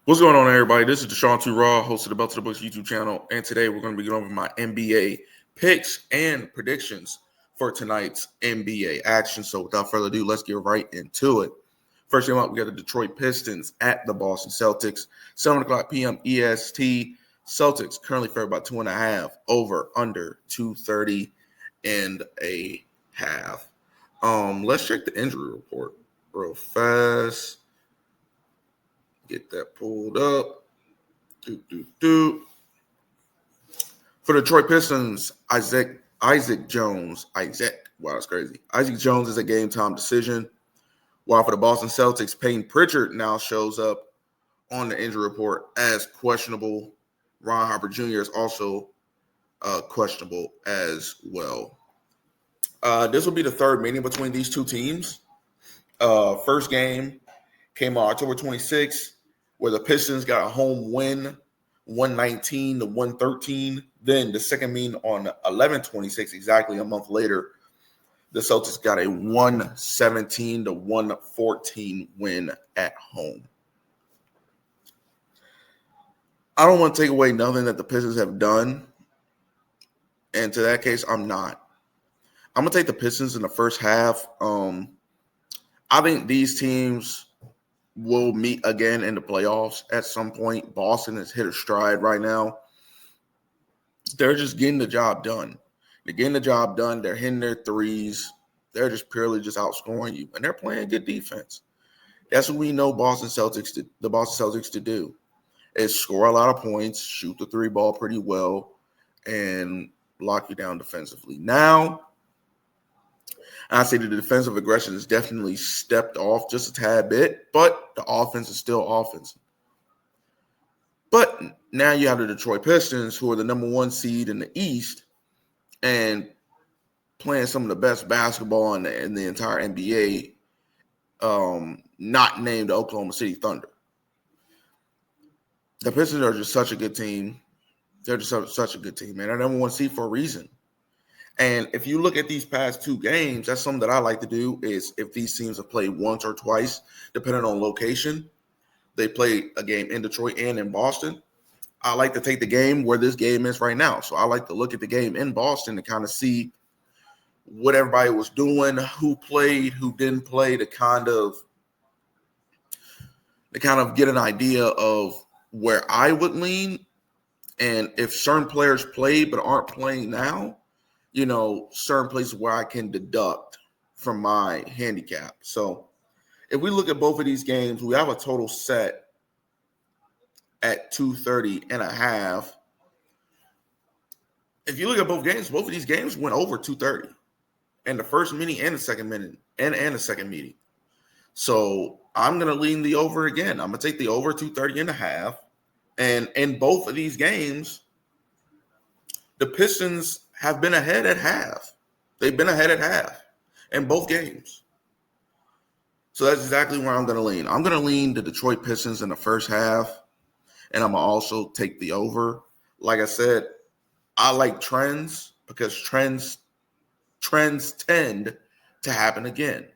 What's going on, everybody? This is Deshaun Too Raw, host of the Belt to the Books YouTube channel, and today we're going to be going over my NBA picks and predictions for tonight's NBA action. So, without further ado, let's get right into it. First game up, we got the Detroit Pistons at the Boston Celtics, 7:00 p.m. EST. Celtics currently favored by 2.5, over under 230 and a half. Let's check the injury report real fast. Get that pulled up. For the Detroit Pistons, Isaac Jones. Wow, that's crazy. Isaac Jones is a game time decision. While for the Boston Celtics, Peyton Pritchard now shows up on the injury report as questionable. Ron Harper Jr. is also questionable as well. This will be the third meeting between these two teams. First game came on October 26th, where the Pistons got a home win, 119-113. Then the second meeting on 11/26, exactly a month later, the Celtics got a 117-114 win at home. I don't want to take away nothing that the Pistons have done, and to that case, I'm not. I'm going to take the Pistons in the first half. I think these teams will meet again in the playoffs at some point. Boston has hit a stride right now. They're just getting the job done. They're getting the job done. They're hitting their threes. They're just purely just outscoring you, and they're playing good defense. That's what we know the Boston Celtics to do, is score a lot of points, shoot the three ball pretty well, and lock you down defensively. Now, I say that the defensive aggression has definitely stepped off just a tad bit, but the offense is still offense. But now you have the Detroit Pistons, who are the number one seed in the East and playing some of the best basketball in the entire NBA, not named the Oklahoma City Thunder. The Pistons are just such a good team. They're just such a good team, man. They're number one seed for a reason. And if you look at these past two games, that's something that I like to do, is if these teams have played once or twice, depending on location, they play a game in Detroit and in Boston. I like to take the game where this game is right now. So I like to look at the game in Boston to kind of see what everybody was doing, who played, who didn't play, to kind of get an idea of where I would lean. And if certain players played but aren't playing now, certain places where I can deduct from my handicap. So if we look at both of these games, we have a total set at 230.5. If you look at both of these games went over 230 in the first meeting and the second meeting and the second meeting. So I'm going to lean the over again. I'm going to take the over 230.5. And in both of these games, the Pistons have been ahead at half. They've been ahead at half in both games. So that's exactly where I'm going to lean. I'm going to lean the Detroit Pistons in the first half, and I'm going to also take the over. Like I said, I like trends because trends tend to happen again. A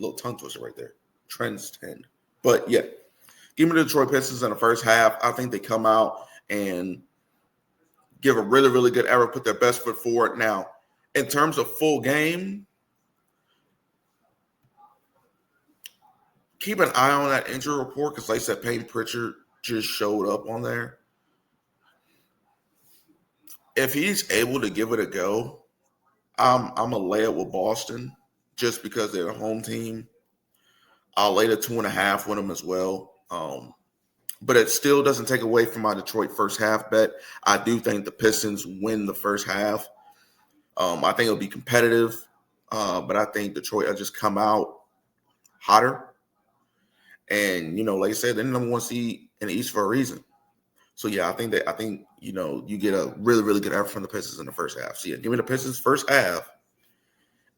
little tongue twister right there. Trends tend. But, yeah, give me the Detroit Pistons in the first half. I think they come out and give a really, really good effort, put their best foot forward. Now, in terms of full game, keep an eye on that injury report because, like I said, Peyton Pritchard just showed up on there. If he's able to give it a go, I'm going to lay it with Boston just because they're a home team. I'll lay the 2.5 with them as well. But it still doesn't take away from my Detroit first half bet. I do think the Pistons win the first half. I think it'll be competitive, but I think Detroit will just come out hotter. And, like I said, they're the number one seed in the East for a reason. So, yeah, I think you get a really, really good effort from the Pistons in the first half. So, yeah, give me the Pistons first half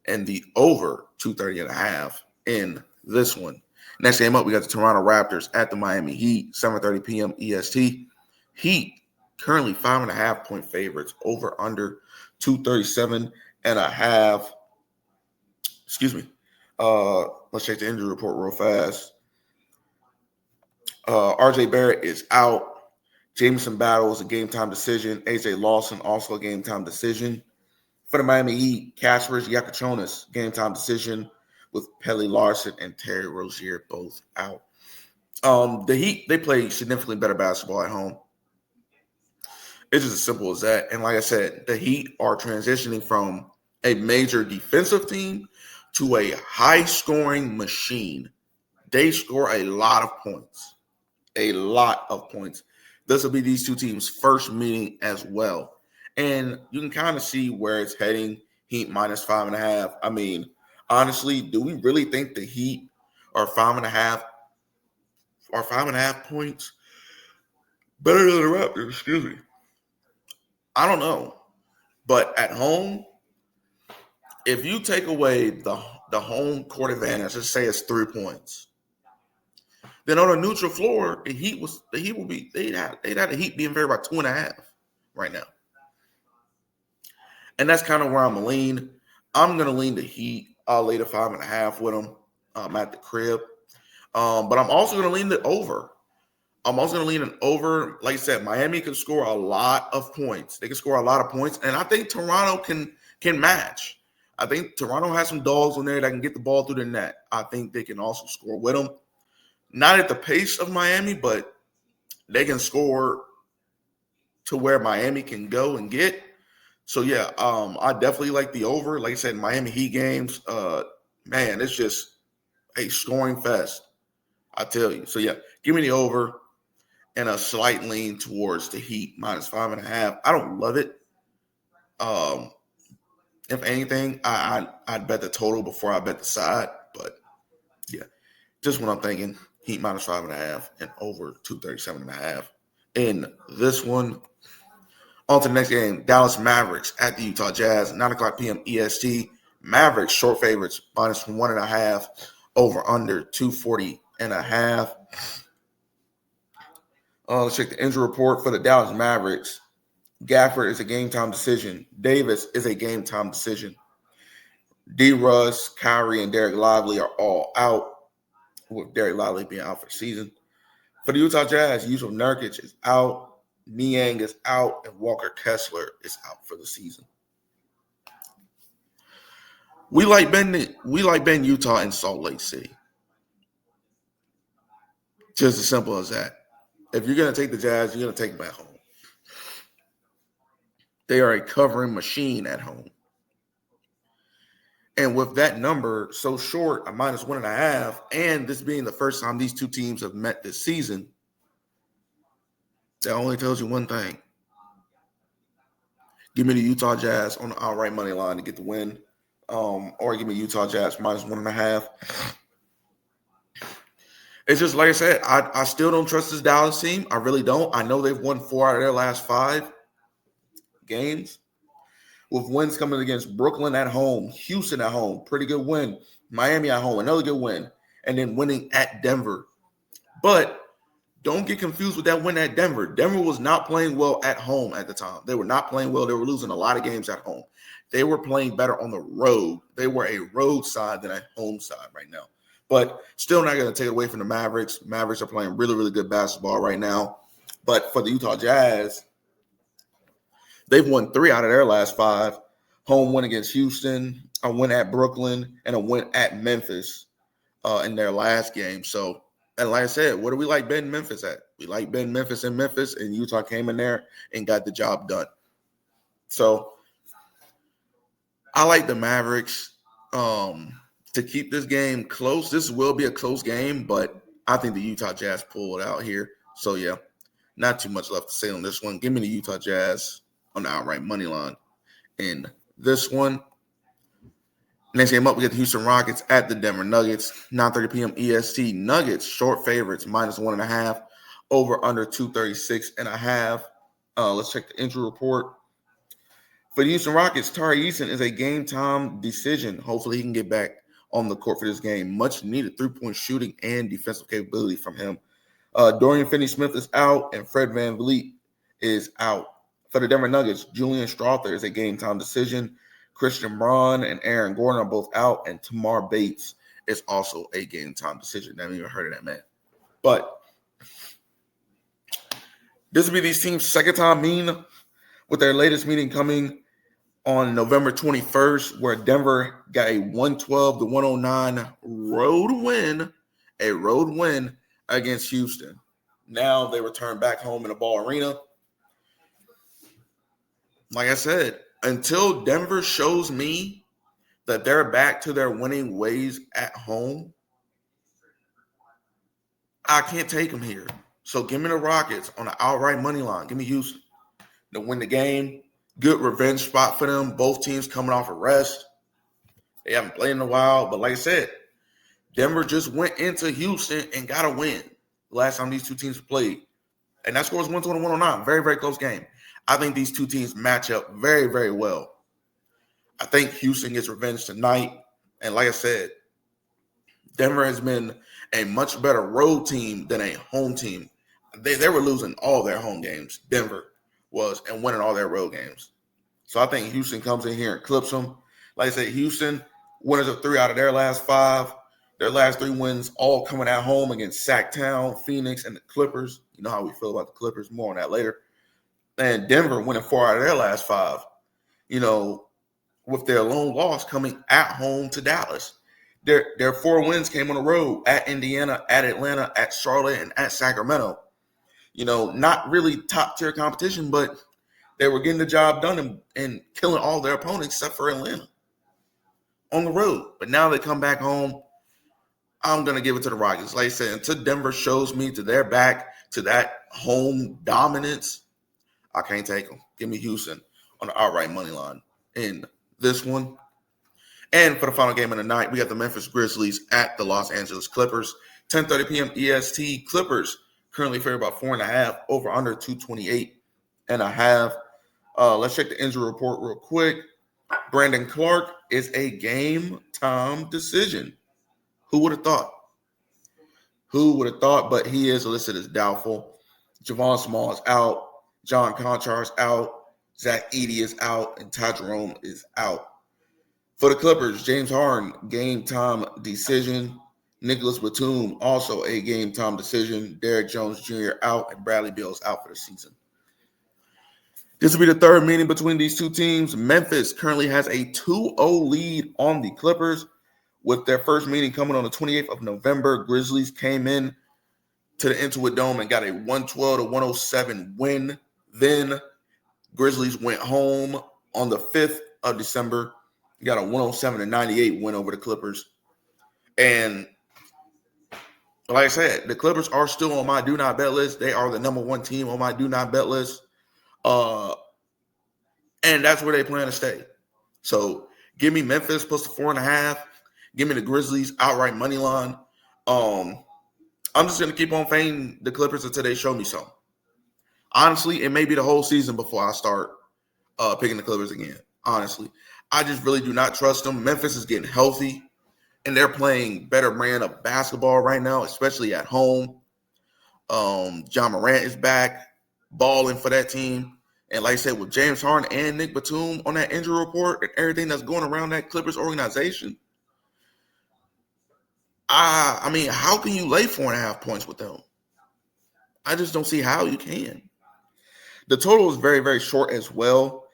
and the over 230.5 in this one. Next game up, we got the Toronto Raptors at the Miami Heat, 7:30 p.m. EST. Heat currently 5.5-point favorites, over under 237.5. Excuse me. Let's check the injury report real fast. RJ Barrett is out. Jameson Battle is a game-time decision. AJ Lawson also a game-time decision. For the Miami Heat, Kasparas Yakachonis, game-time decision with Pelle Larsson and Terry Rozier both out. The Heat, they play significantly better basketball at home. It's just as simple as that. And like I said, the Heat are transitioning from a major defensive team to a high-scoring machine. They score a lot of points. A lot of points. This will be these two teams' first meeting as well. And you can kind of see where it's heading. Heat minus 5.5. I mean, honestly, do we really think the Heat are 5.5 points better than the Raptors? Excuse me. I don't know. But at home, if you take away the home court advantage, let's say it's 3 points. Then on a neutral floor, they'd have the Heat being favored by 2.5 right now. And that's kind of where I'm gonna lean. I'm gonna lean the Heat. I'll lay the 5.5 with them at the crib. But I'm also gonna lean the over. I'm also gonna lean an over. Like I said, Miami can score a lot of points. They can score a lot of points, and I think Toronto can match. I think Toronto has some dogs on there that can get the ball through the net. I think they can also score with them. Not at the pace of Miami, but they can score to where Miami can go and get. So, yeah, I definitely like the over. Like I said, Miami Heat games, man, it's just a scoring fest, I tell you. So, yeah, give me the over and a slight lean towards the Heat minus 5.5. I don't love it. If anything, I'd bet the total before I bet the side. But, yeah, just what I'm thinking. Heat minus 5.5 and over 237.5. In this one, on to the next game, Dallas Mavericks at the Utah Jazz, 9 o'clock p.m. EST. Mavericks short favorites, minus 1.5, over under 240.5. Let's check the injury report for the Dallas Mavericks. Gafford is a game-time decision. Davis is a game-time decision. D. Russ, Kyrie, and Derek Lively are all out, with Derek Lively being out for the season. For the Utah Jazz, Yusuf Nurkic is out, Niang is out, and Walker Kessler is out for the season. We like Ben Utah in Salt Lake City. Just as simple as that. If you're going to take the Jazz, you're going to take them at home. They are a covering machine at home. And with that number so short, a minus 1.5, and this being the first time these two teams have met this season, that only tells you one thing. Give me the Utah Jazz on the outright money line to get the win. Or give me Utah Jazz minus 1.5. It's just like I said, I still don't trust this Dallas team. I really don't. I know they've won 4 out of their last 5 games, with wins coming against Brooklyn at home, Houston at home, pretty good win, Miami at home, another good win, and then winning at Denver. But don't get confused with that win at Denver. Denver was not playing well at home at the time. They were not playing well. They were losing a lot of games at home. They were playing better on the road. They were a road side than a home side right now. But still not going to take it away from the Mavericks. Mavericks are playing really, really good basketball right now. But for the Utah Jazz, they've won 3 out of their last 5. Home win against Houston, a win at Brooklyn, and a win at Memphis in their last game. So, and like I said, what do we like betting Memphis at? We like betting Memphis in Memphis, and Utah came in there and got the job done. So, I like the Mavericks to keep this game close. This will be a close game, but I think the Utah Jazz pull it out here. So, yeah, not too much left to say on this one. Give me the Utah Jazz on the outright money line in this one. Next game up, we get the Houston Rockets at the Denver Nuggets, 9:30 p.m. EST. Nuggets short favorites, minus 1.5, over under 236.5. Let's check the injury report. For the Houston Rockets, Tari Eason is a game-time decision. Hopefully he can get back on the court for this game. Much needed three-point shooting and defensive capability from him. Dorian Finney-Smith is out, and Fred VanVleet is out. For the Denver Nuggets, Julian Strawther is a game-time decision. Christian Braun and Aaron Gordon are both out, and Tamar Bates is also a game-time decision. Never even heard of that man. But This will be these teams' second time meeting, with their latest meeting coming on November 21st, where Denver got a 112-109 road win against Houston. Now they return back home in the Ball Arena. Like I said, until Denver shows me that they're back to their winning ways at home, I can't take them here. So give me the Rockets on an outright money line. Give me Houston to win the game. Good revenge spot for them. Both teams coming off a rest. They haven't played in a while. But like I said, Denver just went into Houston and got a win the last time these two teams played. And that score was 120-109. Very, very close game. I think these two teams match up very, very well. I think Houston gets revenge tonight. And like I said, Denver has been a much better road team than a home team. They were losing all their home games. Denver was, and winning all their road games. So I think Houston comes in here and clips them. Like I said, Houston, winners of 3 out of their last 5. Their last 3 wins all coming at home against Sacktown, Phoenix, and the Clippers. You know how we feel about the Clippers. More on that later. And Denver winning 4 out of their last 5. You know, with their lone loss coming at home to Dallas. Their 4 wins came on the road at Indiana, at Atlanta, at Charlotte, and at Sacramento. You know, not really top-tier competition, but they were getting the job done and killing all their opponents except for Atlanta on the road. But now they come back home. I'm going to give it to the Rockets. Like I said, until Denver shows me to their back to that home dominance, I can't take them. Give me Houston on the outright money line in this one. And for the final game of the night, we got the Memphis Grizzlies at the Los Angeles Clippers. 10:30 p.m. EST. Clippers currently favored about 4.5, over under 228.5. Let's check the injury report real quick. Brandon Clark is a game-time decision. Who would have thought? Who would have thought? But he is listed as doubtful. Javon Small is out. John Conchar is out. Zach Edey is out. And Ty Jerome is out. For the Clippers, James Harden, game-time decision. Nicholas Batum, also a game-time decision. Derrick Jones Jr. out, and Bradley Beal is out for the season. This will be the third meeting between these two teams. Memphis currently has a 2-0 lead on the Clippers. With their first meeting coming on the 28th of November, Grizzlies came in to the Intuit Dome and got a 112-107 win. Then Grizzlies went home on the 5th of December. Got a 107-98 win over the Clippers. And like I said, the Clippers are still on my do not bet list. They are the number 1 team on my do not bet list. And that's where they plan to stay. So give me Memphis plus the 4.5. Give me the Grizzlies outright money line. I'm just going to keep on fading the Clippers until they show me something. Honestly, it may be the whole season before I start picking the Clippers again. Honestly, I just really do not trust them. Memphis is getting healthy, and they're playing better brand of basketball right now, especially at home. John Morant is back, balling for that team. And like I said, with James Harden and Nick Batum on that injury report and everything that's going around that Clippers organization, I mean, how can you lay 4.5 points with them? I just don't see how you can. The total is very, very short as well.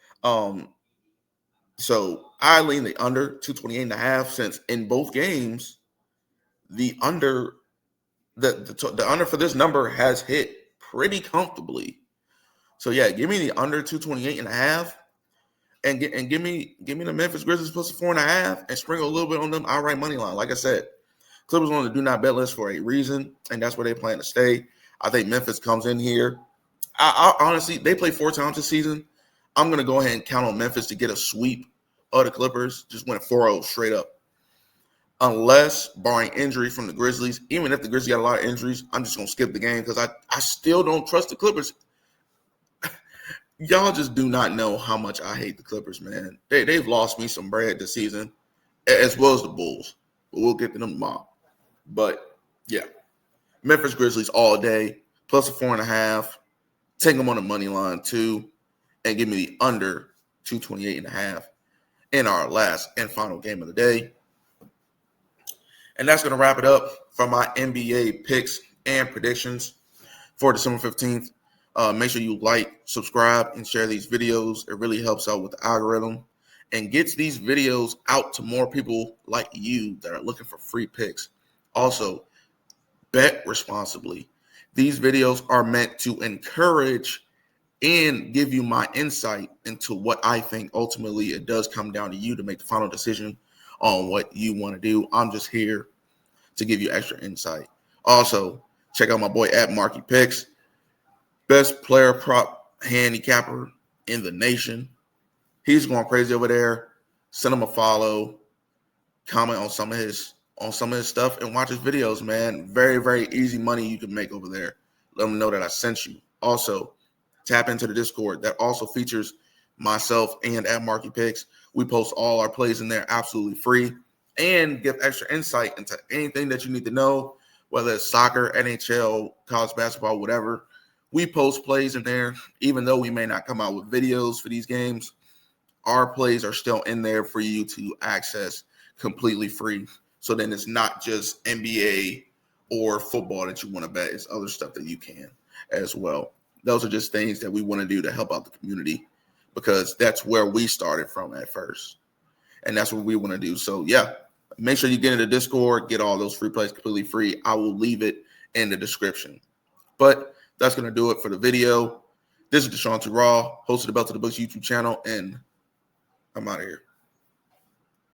So I lean the under 228.5, since in both games, the under the under for this number has hit pretty comfortably. So yeah, give me the under 228.5 and give me the Memphis Grizzlies plus the 4.5 and sprinkle a little bit on them outright money line. Like I said, Clippers on the do not bet list for a reason, and that's where they plan to stay. I think Memphis comes in here. I honestly, they play 4 times this season. I'm going to go ahead and count on Memphis to get a sweep of the Clippers, just win 4-0 straight up. Unless, barring injury from the Grizzlies, even if the Grizzlies got a lot of injuries, I'm just going to skip the game because I still don't trust the Clippers. Y'all just do not know how much I hate the Clippers, man. They've lost me some bread this season, as well as the Bulls. But we'll get to them tomorrow. But, yeah. Memphis Grizzlies all day, plus a 4.5. Take them on the money line, too. And give me the under 228.5 in our last and final game of the day. And that's going to wrap it up for my NBA picks and predictions. for December 15th. Make sure you like, subscribe, and share these videos. It really helps out with the algorithm and gets these videos out to more people like you that are looking for free picks. Also, bet responsibly. These videos are meant to encourage and give you my insight into what I think. Ultimately, it does come down to you to make the final decision on what you want to do. I'm just here to give you extra insight. Also, check out my boy at Marky Picks, best player prop handicapper in the nation. He's going crazy over there. Send him a follow, comment on some of his stuff, and watch his videos, man. Very, very easy money you can make over there. Let him know that I sent you. Also, tap into the Discord that also features myself and at Marky Picks. We post all our plays in there absolutely free and give extra insight into anything that you need to know, whether it's soccer, NHL, college basketball, whatever. We post plays in there, even though we may not come out with videos for these games. Our plays are still in there for you to access completely free. So then it's not just NBA or football that you want to bet. It's other stuff that you can as well. Those are just things that we want to do to help out the community because that's where we started from at first. And that's what we want to do. So, yeah, make sure you get into Discord, get all those free plays completely free. I will leave it in the description. But that's going to do it for the video. This is Deshaun T. Raw, host of the Belt to the Books YouTube channel, and I'm out of here.